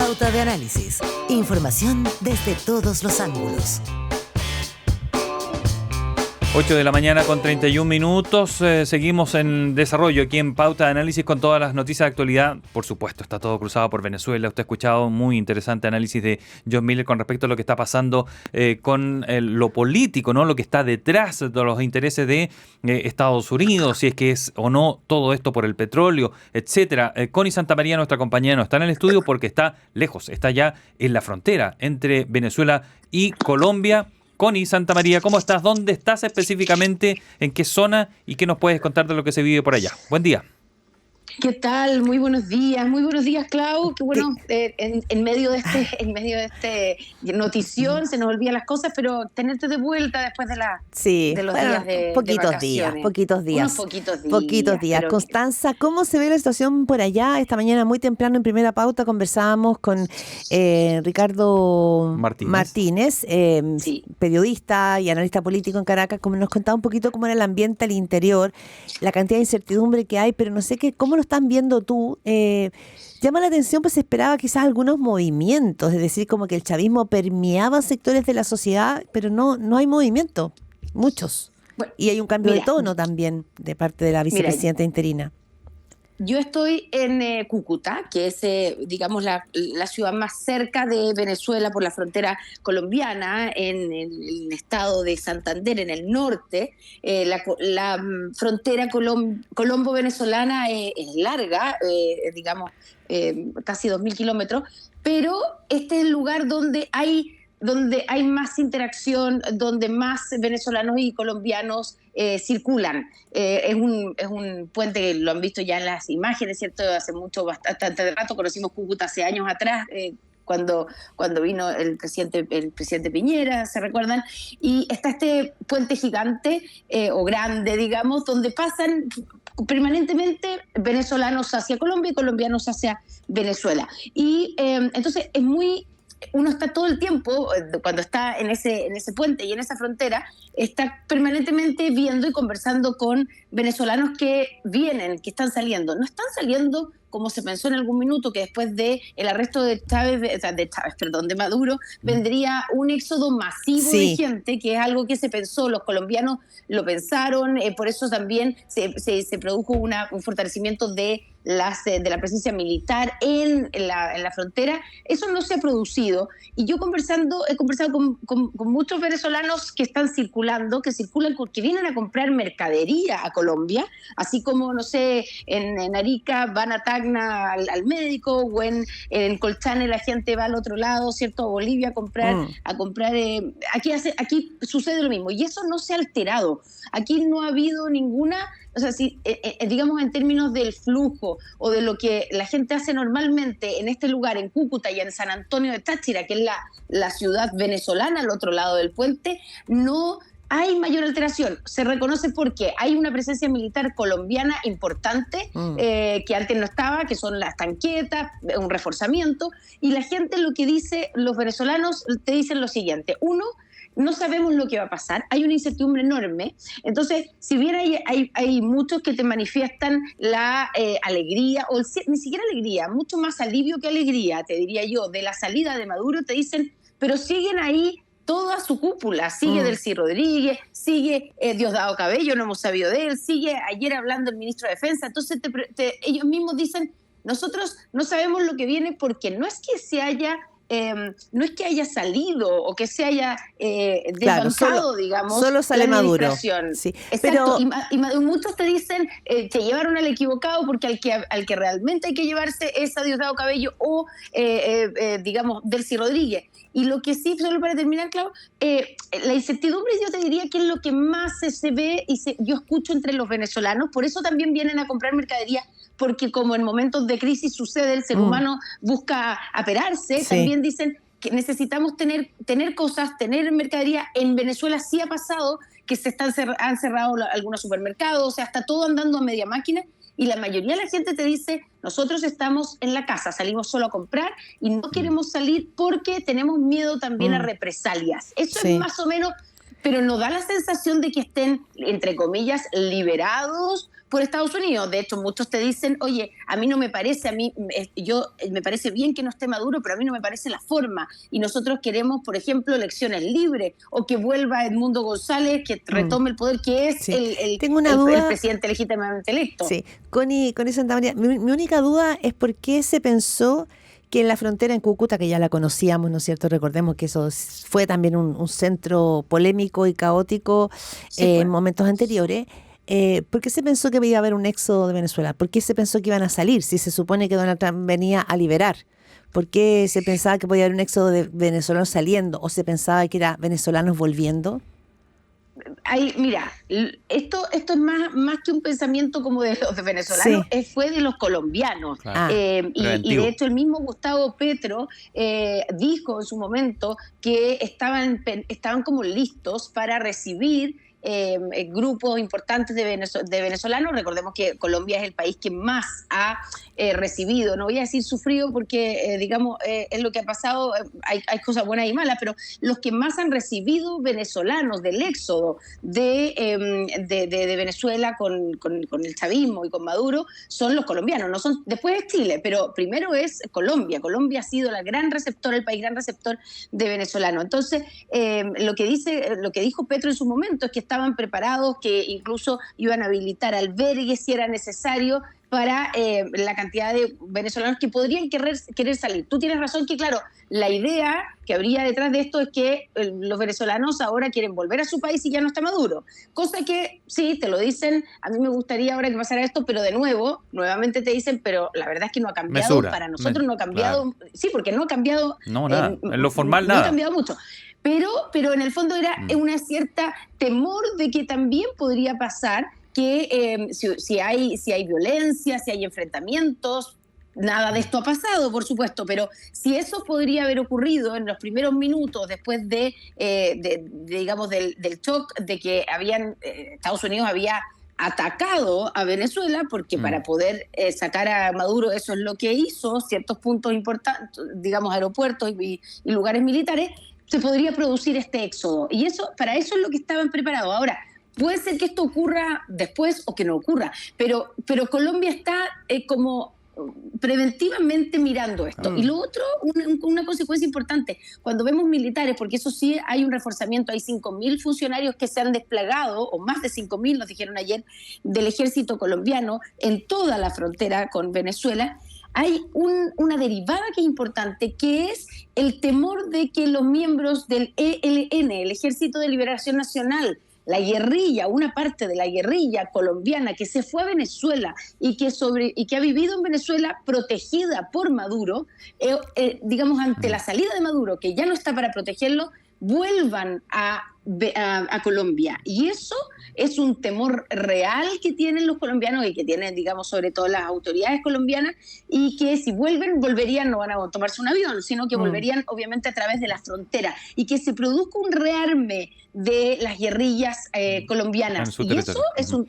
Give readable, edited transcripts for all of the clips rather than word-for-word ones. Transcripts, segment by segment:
Pauta de Análisis. Información desde todos los ángulos. 8 de la mañana con 31 minutos. Seguimos en desarrollo aquí en Pauta de Análisis con todas las noticias de actualidad. Por supuesto, está todo cruzado por Venezuela. Usted ha escuchado muy interesante análisis de John Miller con respecto a lo que está pasando con lo político, ¿no? Lo que está detrás de los intereses de Estados Unidos, si es que es o no todo esto por el petróleo, etcétera. Connie Santamaría, nuestra compañera, no está en el estudio porque está lejos, está ya en la frontera entre Venezuela y Colombia. Connie Santamaría, ¿cómo estás? ¿Dónde estás específicamente? ¿En qué zona? ¿Y qué nos puedes contar de lo que se vive por allá? Buen día. ¿Qué tal? Muy buenos días, Clau. Qué bueno, en medio de este notición se nos olvidan las cosas, pero tenerte de vuelta después de los días de vacaciones. Poquitos días. Pero Constanza, ¿cómo se ve la situación por allá? Esta mañana muy temprano en Primera Pauta conversábamos con Ricardo Martínez, sí, periodista y analista político en Caracas, como nos contaba un poquito cómo era el ambiente al interior, la cantidad de incertidumbre que hay, pero no sé cómo lo están viendo tú. Llama la atención, pues se esperaba quizás algunos movimientos, es decir, como que el chavismo permeaba sectores de la sociedad, pero no hay movimiento, muchos. Bueno, y hay un cambio de tono también de parte de la vicepresidenta interina. Yo estoy en Cúcuta, que es, digamos, la ciudad más cerca de Venezuela por la frontera colombiana, en el estado de Santander, en el norte. La frontera colombo-venezolana es larga, digamos, casi 2.000 kilómetros, pero este es el lugar donde hay más interacción, donde más venezolanos y colombianos circulan. Es un puente que lo han visto ya en las imágenes, ¿cierto? Hace bastante rato, conocimos Cúcuta hace años atrás, cuando vino el presidente Piñera, ¿se recuerdan? Y está este puente gigante o grande, digamos, donde pasan permanentemente venezolanos hacia Colombia y colombianos hacia Venezuela. Y entonces uno está todo el tiempo, cuando está en ese puente y en esa frontera, está permanentemente viendo y conversando con venezolanos que vienen, que están saliendo. No están saliendo como se pensó en algún minuto, que después del arresto de Maduro, vendría un éxodo masivo de gente, que es algo que se pensó, los colombianos lo pensaron, por eso también se produjo un fortalecimiento de la presencia militar en la frontera. Eso no se ha producido. Y yo he conversado con muchos venezolanos que están circulando, que vienen a comprar mercadería a Colombia, así como, no sé, en Arica van a Tacna al médico, o en Colchane la gente va al otro lado, ¿cierto? A Bolivia a comprar. Aquí sucede lo mismo, y eso no se ha alterado. Aquí no ha habido ninguna... O sea, si, digamos en términos del flujo o de lo que la gente hace normalmente en este lugar, en Cúcuta y en San Antonio de Táchira, que es la ciudad venezolana al otro lado del puente, no hay mayor alteración. Se reconoce porque hay una presencia militar colombiana importante que antes no estaba, que son las tanquetas, un reforzamiento, y la gente lo que dice, los venezolanos te dicen lo siguiente: uno, no sabemos lo que va a pasar, hay una incertidumbre enorme. Entonces, si bien hay muchos que te manifiestan la alegría, o ni siquiera alegría, mucho más alivio que alegría, te diría yo, de la salida de Maduro, te dicen, pero siguen ahí toda su cúpula, sigue Delcy Rodríguez, sigue Diosdado Cabello, no hemos sabido de él, sigue ayer hablando el ministro de Defensa. Entonces ellos mismos dicen, nosotros no sabemos lo que viene, porque no es que haya salido o que se haya desbancado, digamos, solo sale la Maduro. administración. Sí, exacto, pero... y muchos te dicen que llevaron al equivocado, porque al que realmente hay que llevarse es a Diosdado Cabello o, digamos, Delcy Rodríguez. Y lo que sí, solo para terminar, Clau, la incertidumbre yo te diría que es lo que más se ve y yo escucho entre los venezolanos. Por eso también vienen a comprar mercadería, porque como en momentos de crisis sucede, el ser humano busca aperarse. Sí. También dicen que necesitamos tener cosas, tener mercadería. En Venezuela sí ha pasado que han cerrado algunos supermercados, o sea, está todo andando a media máquina. Y la mayoría de la gente te dice, nosotros estamos en la casa, salimos solo a comprar y no queremos salir porque tenemos miedo también a represalias. Eso es más o menos, pero nos da la sensación de que estén, entre comillas, liberados por Estados Unidos. De hecho, muchos te dicen, oye, a mí no me parece, me parece bien que no esté Maduro, pero a mí no me parece la forma. Y nosotros queremos, por ejemplo, elecciones libres, o que vuelva Edmundo González, que retome el poder, que es Tengo una duda. el presidente legítimamente electo. Sí, Connie Santamaría, mi única duda es por qué se pensó que en la frontera en Cúcuta, que ya la conocíamos, ¿no es cierto? Recordemos que eso fue también un centro polémico y caótico en momentos anteriores. ¿Por qué se pensó que iba a haber un éxodo de Venezuela? ¿Por qué se pensó que iban a salir si se supone que Donald Trump venía a liberar? ¿Por qué se pensaba que podía haber un éxodo de venezolanos saliendo o se pensaba que era venezolanos volviendo? Mira, esto es más que un pensamiento como de los venezolanos, fue de los colombianos. Claro. Y de hecho el mismo Gustavo Petro dijo en su momento que estaban como listos para recibir grupos importantes de venezolanos. Recordemos que Colombia es el país que más ha recibido, no voy a decir sufrido porque es lo que ha pasado, hay cosas buenas y malas, pero los que más han recibido venezolanos del éxodo de Venezuela con el chavismo y con Maduro son los colombianos. No son, después es Chile, pero primero es Colombia. Colombia ha sido el país gran receptor de venezolanos. Entonces, lo que dijo Petro en su momento es que estaban preparados, que incluso iban a habilitar albergues si era necesario para la cantidad de venezolanos que podrían querer salir. Tú tienes razón que, claro, la idea que habría detrás de esto es que los venezolanos ahora quieren volver a su país y ya no está Maduro. Cosa que, sí, te lo dicen, a mí me gustaría ahora que pasara esto, pero nuevamente te dicen, pero la verdad es que no ha cambiado, para nosotros no ha cambiado. Claro. Sí, porque no ha cambiado. No, nada. En lo formal, nada. No ha cambiado mucho. Pero en el fondo era una cierta temor de que también podría pasar que si hay violencia, si hay enfrentamientos. Nada de esto ha pasado, por supuesto, pero si eso podría haber ocurrido en los primeros minutos después digamos, del shock de que Estados Unidos había atacado a Venezuela, porque para poder sacar a Maduro, eso es lo que hizo, ciertos puntos importantes, digamos, aeropuertos y lugares militares, se podría producir este éxodo. Y para eso es lo que estaban preparados. Ahora, puede ser que esto ocurra después o que no ocurra, pero Colombia está como preventivamente mirando esto. Y lo otro, una consecuencia importante, cuando vemos militares, porque eso sí hay un reforzamiento, hay 5.000 funcionarios que se han desplegado, o más de 5.000, nos dijeron ayer, del ejército colombiano en toda la frontera con Venezuela. Hay una derivada que es importante, que es el temor de que los miembros del ELN, el Ejército de Liberación Nacional, la guerrilla, una parte de la guerrilla colombiana que se fue a Venezuela y que ha vivido en Venezuela protegida por Maduro, digamos, ante la salida de Maduro, que ya no está para protegerlo, vuelvan a Colombia. Y eso es un temor real que tienen los colombianos y que tienen, digamos, sobre todo las autoridades colombianas, y que si volverían, no van a tomarse un avión, sino que volverían obviamente a través de la frontera, y que se produzca un rearme de las guerrillas colombianas. Y eso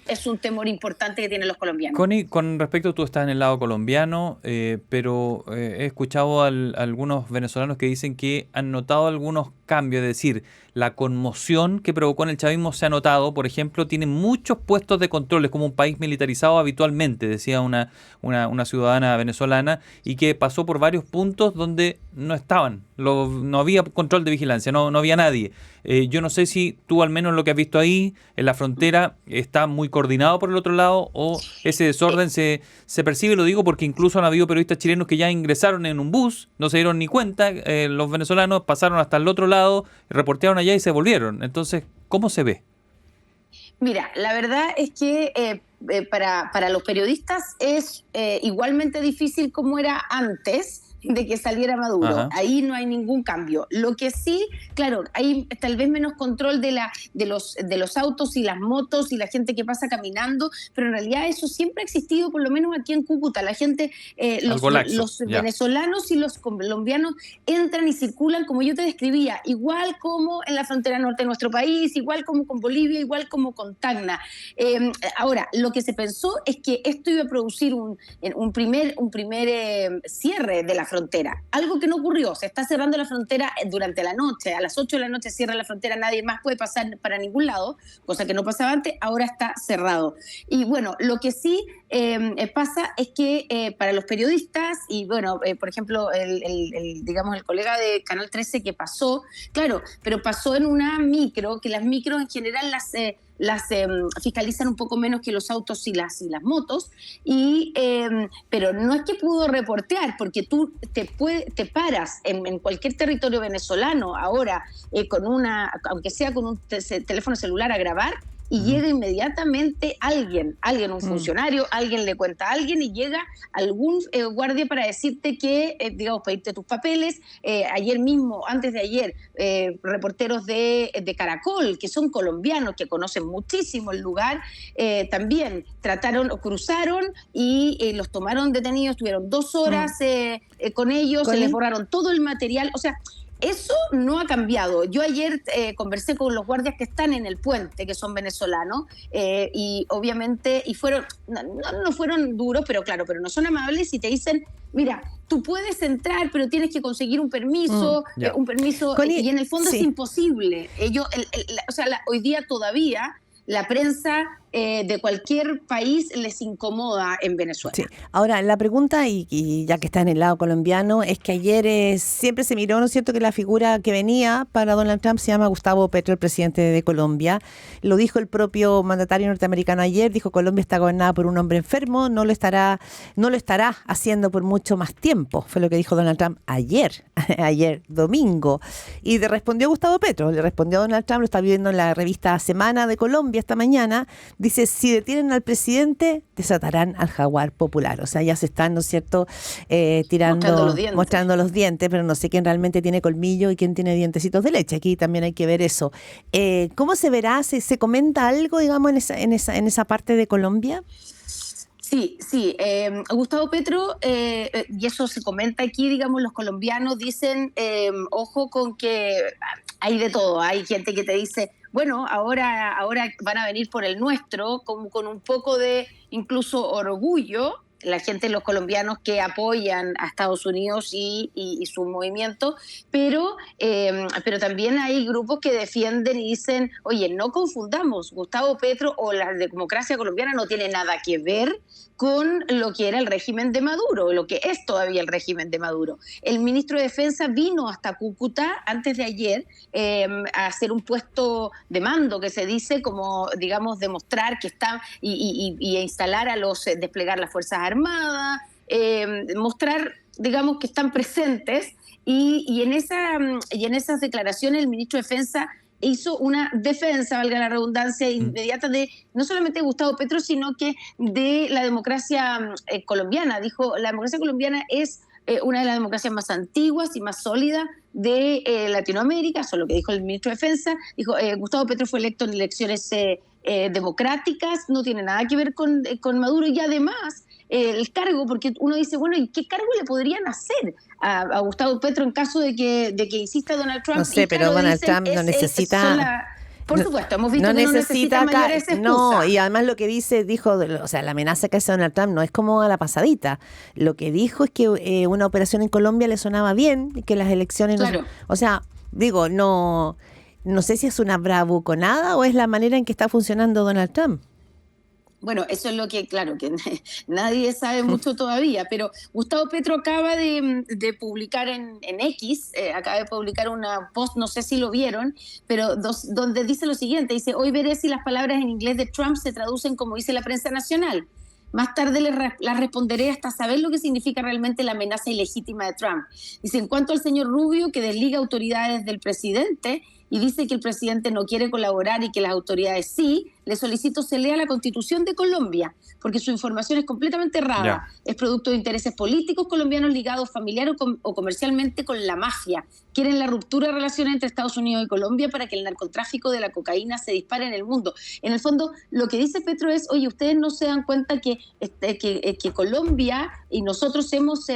es un temor importante que tienen los colombianos. Connie, con respecto, tú estás en el lado colombiano, pero he escuchado a algunos venezolanos que dicen que han notado algunos cambios, es decir, la conmoción que provocó en el chavismo se ha notado. Por ejemplo, tiene muchos puestos de control, es como un país militarizado habitualmente, decía una ciudadana venezolana, y que pasó por varios puntos donde no estaban, no había control de vigilancia, no había nadie. Yo no sé si tú, al menos lo que has visto ahí en la frontera, está muy coordinado por el otro lado, o ese desorden se percibe. Lo digo porque incluso han habido periodistas chilenos que ya ingresaron en un bus, no se dieron ni cuenta, los venezolanos pasaron hasta el otro lado, reportearon allá y se volvieron. Entonces, ¿cómo se ve? Mira, la verdad es que para los periodistas es igualmente difícil como era antes de que saliera Maduro. Ajá. Ahí no hay ningún cambio. Lo que sí, claro, hay tal vez menos control de los autos y las motos y la gente que pasa caminando, pero en realidad eso siempre ha existido, por lo menos aquí en Cúcuta. La gente, los venezolanos y los colombianos entran y circulan, como yo te describía, igual como en la frontera norte de nuestro país, igual como con Bolivia, igual como con Tacna. Ahora, lo que se pensó es que esto iba a producir un primer cierre de la frontera. Algo que no ocurrió, se está cerrando la frontera durante la noche, a las 8 de la noche cierra la frontera, nadie más puede pasar para ningún lado, cosa que no pasaba antes, ahora está cerrado. Y bueno, lo que sí pasa es que para los periodistas, y bueno, por ejemplo, digamos, el colega de Canal 13 que pasó, claro, pero pasó en una micro, que las micros en general las fiscalizan un poco menos que los autos y las motos, pero no es que pudo reportear, porque tú te paras en cualquier territorio venezolano ahora, aunque sea con un teléfono celular a grabar, y llega inmediatamente alguien, un funcionario, alguien le cuenta a alguien y llega algún guardia para decirte que, digamos, pedirte tus papeles. Ayer mismo, antes de ayer, reporteros de Caracol, que son colombianos, que conocen muchísimo el lugar, también cruzaron y los tomaron detenidos, estuvieron 2 horas con ellos, se les borraron todo el material, o sea, eso no ha cambiado. Yo ayer conversé con los guardias que están en el puente, que son venezolanos, y obviamente, no fueron duros, pero claro, pero no son amables y te dicen, mira, tú puedes entrar, pero tienes que conseguir un permiso, y en el fondo es imposible. Ellos, hoy día todavía la prensa de cualquier país les incomoda en Venezuela. Sí. Ahora, la pregunta, y ya que está en el lado colombiano, es que ayer siempre se miró, ¿no es cierto?, que la figura que venía para Donald Trump se llama Gustavo Petro, el presidente de Colombia. Lo dijo el propio mandatario norteamericano ayer, dijo Colombia está gobernada por un hombre enfermo, no lo estará haciendo por mucho más tiempo, fue lo que dijo Donald Trump ayer domingo. Y le respondió Gustavo Petro, le respondió a Donald Trump, lo está viendo en la revista Semana de Colombia esta mañana. Dice, si detienen al presidente, desatarán al jaguar popular. O sea, ya se están, ¿no es cierto?, mostrando los dientes, pero no sé quién realmente tiene colmillo y quién tiene dientecitos de leche. Aquí también hay que ver eso. ¿Cómo se verá? ¿Se comenta algo, digamos, en esa parte de Colombia? Sí. Gustavo Petro, y eso se comenta aquí, digamos, los colombianos dicen, ojo con que hay de todo. Hay gente que te dice, bueno, ahora van a venir por el nuestro, como con un poco de incluso orgullo, la gente, los colombianos que apoyan a Estados Unidos y su movimiento, pero también hay grupos que defienden y dicen, oye, no confundamos, Gustavo Petro o la democracia colombiana no tiene nada que ver con lo que era el régimen de Maduro, lo que es todavía el régimen de Maduro. El ministro de Defensa vino hasta Cúcuta antes de ayer a hacer un puesto de mando, que se dice, como, digamos, demostrar que está y instalar desplegar las Fuerzas Armadas, mostrar, digamos, que están presentes, y en esas declaraciones el ministro de Defensa hizo una defensa, valga la redundancia, inmediata de no solamente de Gustavo Petro, sino que de la democracia colombiana. Dijo, la democracia colombiana es una de las democracias más antiguas y más sólidas de Latinoamérica, eso es lo que dijo el ministro de Defensa. Dijo, Gustavo Petro fue electo en elecciones democráticas, no tiene nada que ver con Maduro, y además el cargo, porque uno dice, bueno, ¿y qué cargo le podrían hacer a Gustavo Petro en caso de que insista Donald Trump? No sé, pero Donald Trump no necesita... Por supuesto, hemos visto que no necesita mayores excusas. No, y además lo que dijo, o sea, la amenaza que hace Donald Trump no es como a la pasadita. Lo que dijo es que una operación en Colombia le sonaba bien y que las elecciones... Claro. O sea, digo, no sé si es una bravuconada o es la manera en que está funcionando Donald Trump. Bueno, eso es lo que, claro, que nadie sabe mucho todavía, pero Gustavo Petro acaba de publicar en X, acaba de publicar una post, no sé si lo vieron, pero donde dice lo siguiente, dice, hoy veré si las palabras en inglés de Trump se traducen como dice la prensa nacional. Más tarde las responderé hasta saber lo que significa realmente la amenaza ilegítima de Trump. Dice, en cuanto al señor Rubio, que desliga autoridades del presidente y dice que el presidente no quiere colaborar y que las autoridades sí, le solicito se lea la Constitución de Colombia, porque su información es completamente errada. Es producto de intereses políticos colombianos ligados familiar o comercialmente con la mafia. Quieren la ruptura de relaciones entre Estados Unidos y Colombia para que el narcotráfico de la cocaína se dispare en el mundo. En el fondo, lo que dice Petro es, oye, ustedes no se dan cuenta que Colombia y nosotros hemos,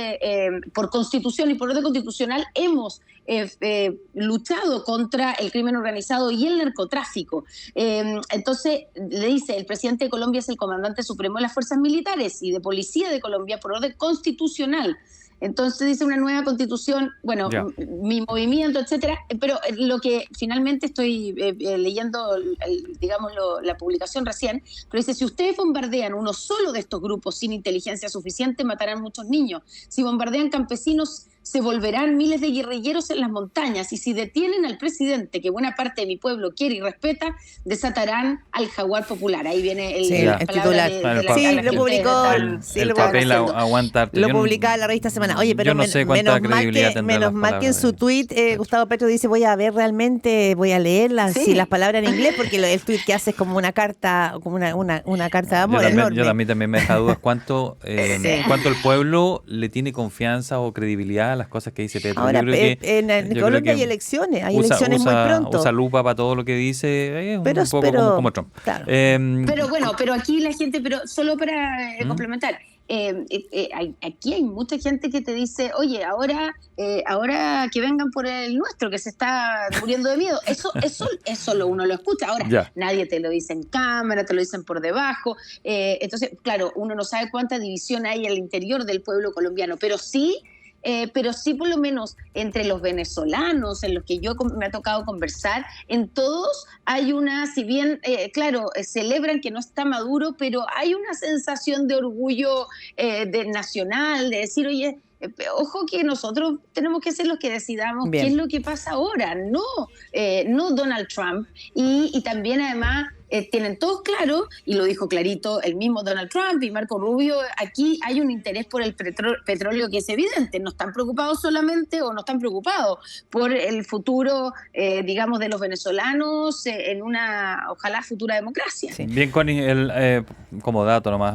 por constitución y por orden constitucional, hemos luchado contra el crimen organizado y el narcotráfico. Entonces, le dice, el presidente de Colombia es el comandante supremo de las fuerzas militares y de policía de Colombia por orden constitucional. Entonces dice una nueva constitución, bueno, Ya. mi movimiento, etcétera, pero lo que finalmente estoy leyendo, digamos, la publicación recién, pero dice, si ustedes bombardean uno solo de estos grupos sin inteligencia suficiente, matarán muchos niños. Si bombardean campesinos, se volverán miles de guerrilleros en las montañas, y si detienen al presidente, que buena parte de mi pueblo quiere y respeta, desatarán al jaguar popular. Ahí viene Sí, la el palabra titular. de Sí, la lo gente publicó, tan- sí, El lo tan papel haciendo. aguanta harto. Lo Yo no- publicaba la revista Semana. Oye, pero yo no sé cuánta credibilidad tendrán menos las mal que en palabras su de tweet Petro. Gustavo Petro dice, voy a ver realmente, voy a leerlas, Sí. si las palabras en inglés, porque el tweet que hace es como una carta, como una carta de amor enorme. Yo también me deja dudas cuánto el pueblo le tiene confianza o credibilidad a las cosas que dice Petro. Ahora, Yo creo que- en yo creo Colombia que hay elecciones muy pronto. Usa lupa para todo lo que dice, es Pero- un poco pero- como Trump. claro. Pero bueno, pero aquí la gente, pero solo para complementar, aquí hay mucha gente que te dice, oye, ahora que vengan por el nuestro, que se está muriendo de miedo. Eso uno lo escucha. Ahora, Ya. nadie te lo dice en cámara, te lo dicen por debajo. Entonces, claro, uno no sabe cuánta división hay al interior del pueblo colombiano, pero sí por lo menos entre los venezolanos, en los que me ha tocado conversar, en todos hay una, si bien, claro, celebran que no está Maduro, pero hay una sensación de orgullo nacional, de decir, oye, ojo que nosotros tenemos que ser los que decidamos Bien. qué es lo que pasa ahora, no Donald Trump. Y también además tienen todos claro, y lo dijo clarito el mismo Donald Trump y Marco Rubio, aquí hay un interés por el petróleo que es evidente. No están preocupados solamente, o no están preocupados por el futuro, digamos, de los venezolanos en una, ojalá, futura democracia. Sí. Bien, Connie, como dato nomás,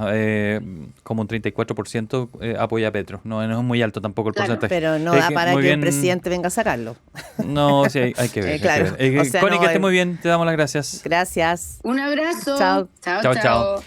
como un 34% apoya a Petro. No es muy alto tampoco el Claro, porcentaje. Pero no Es da para muy que bien- el presidente venga a sacarlo. No, sí, hay que ver. hay que claro. ver. O sea, Connie, no, que esté muy bien, te damos las gracias. Gracias. Un abrazo. Chao. Chao, chao.